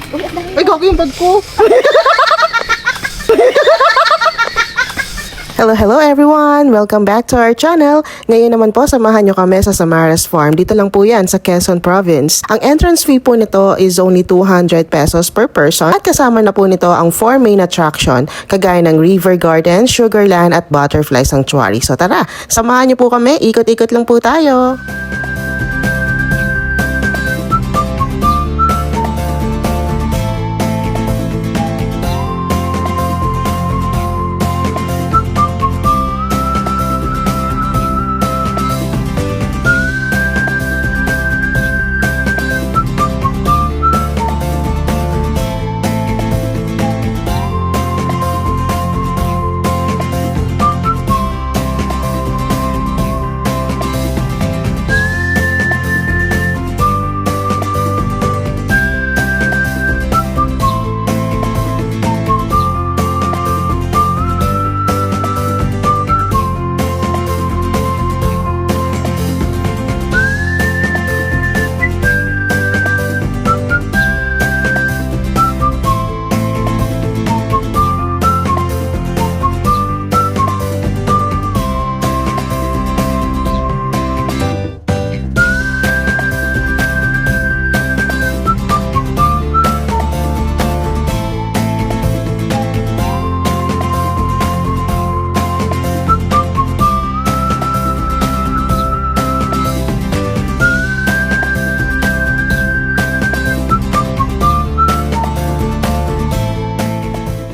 Ay, gago yung bag ko. Hello everyone! Welcome back to our channel. Ngayon naman po, samahan nyo kami sa Samaras Farm. Dito lang po yan sa Quezon Province. Ang entrance fee po nito is only 200 pesos per person at kasama na po nito ang 4 main attraction kagaya ng River Garden, Sugarland at Butterfly Sanctuary. So tara, samahan nyo po kami. Ikot-ikot lang po tayo.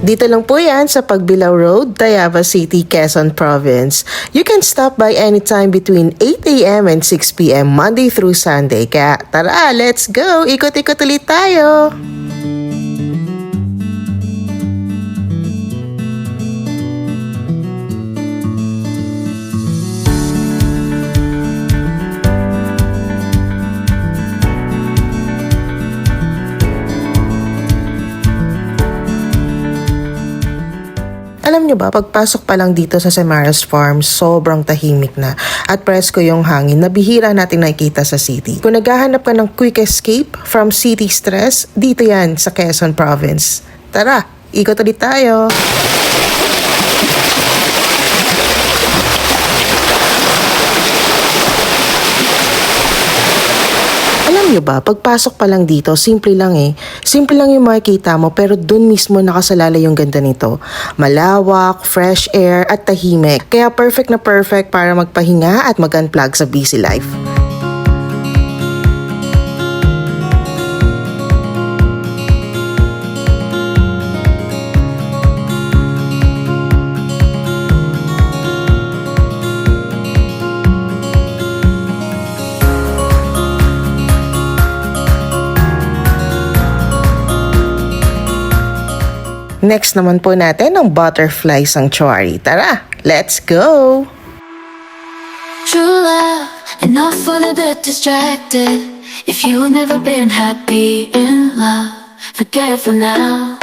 Dito lang po yan sa Pagbilao Road, Tayaba City, Quezon Province. You can stop by anytime between 8 a.m. and 6 p.m. Monday through Sunday. Kaya tara, let's go! Ikot-ikot ulit tayo! Alam nyo ba, pagpasok pa lang dito sa Samaras Farm, sobrang tahimik na at presko yung hangin na bihira natin nakikita sa city. Kung naghahanap ka ng quick escape from city stress, dito yan sa Quezon Province. Tara, ikot ulit tayo! Alam nyo ba, pagpasok pa lang dito, simple lang eh. Simple lang yung makikita mo pero dun mismo nakasalalay yung ganda nito. Malawak, fresh air at tahimik. Kaya perfect na perfect para magpahinga at mag-unplug sa busy life. Next naman po natin ang Butterfly Sanctuary. Tara, let's go! True love, enough for the bit distracted. If you've never been happy in love, forget it for now.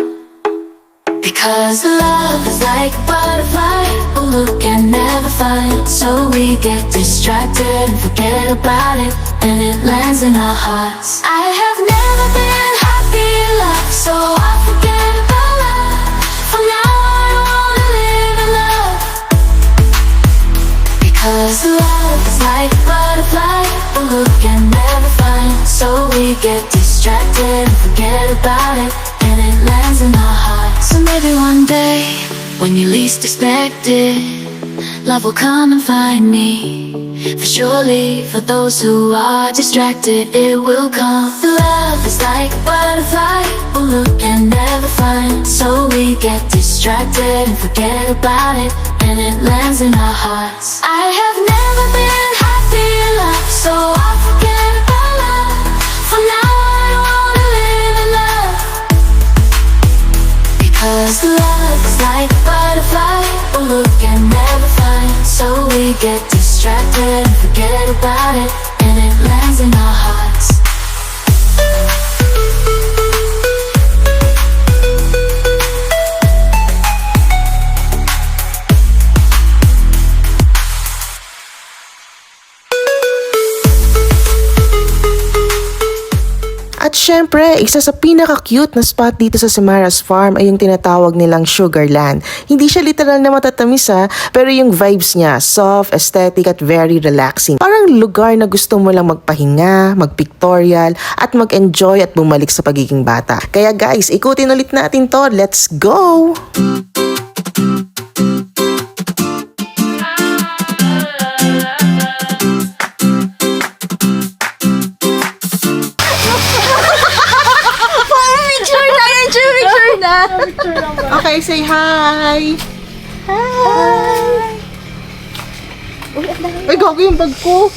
Because love is like a butterfly, who look and never find. So we get distracted and forget about it, and it lands in our hearts. I have never been happy in love, so I forget about love. From now on I wanna live in love. Because love is like a butterfly, who look and never find. So we get distracted and forget about it, and it lands in our hearts. So maybe one day, when you least expect it, love will come and find me. For surely, for those who are distracted, it will come. Love is like a butterfly, who look and never find. So we get distracted and forget about it, and it lands in our hearts. I have never been happy in love, so I forget about love. For now I wanna live in love. Because love is like a butterfly, who look and never find. So we get distracted and forget about it, and it lands in our hearts. syempre, isa sa pinaka-cute na spot dito sa Samara's Farm ay yung tinatawag nilang Sugarland. Hindi siya literal na matatamis pero yung vibes niya, soft, aesthetic at very relaxing. Parang lugar na gusto mo lang magpahinga, mag-pictorial at mag-enjoy at bumalik sa pagiging bata. Kaya guys, ikutin ulit natin to. Let's go! Okay, say hi! Hi! Ay, gago yung bag ko!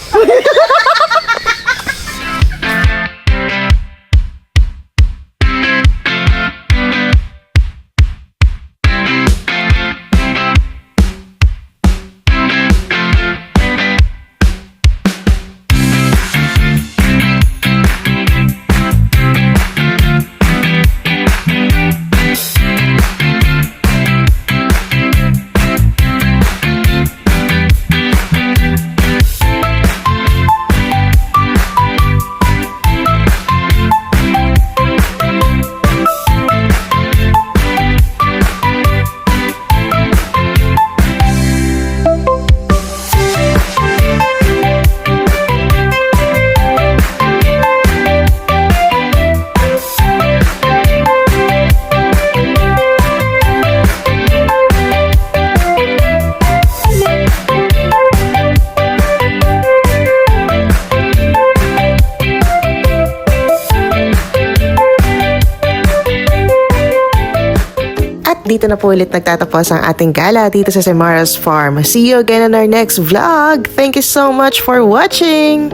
Dito na po ulit nagtatapos ang ating gala dito sa Samara's Farm. See you again on our next vlog. Thank you so much for watching!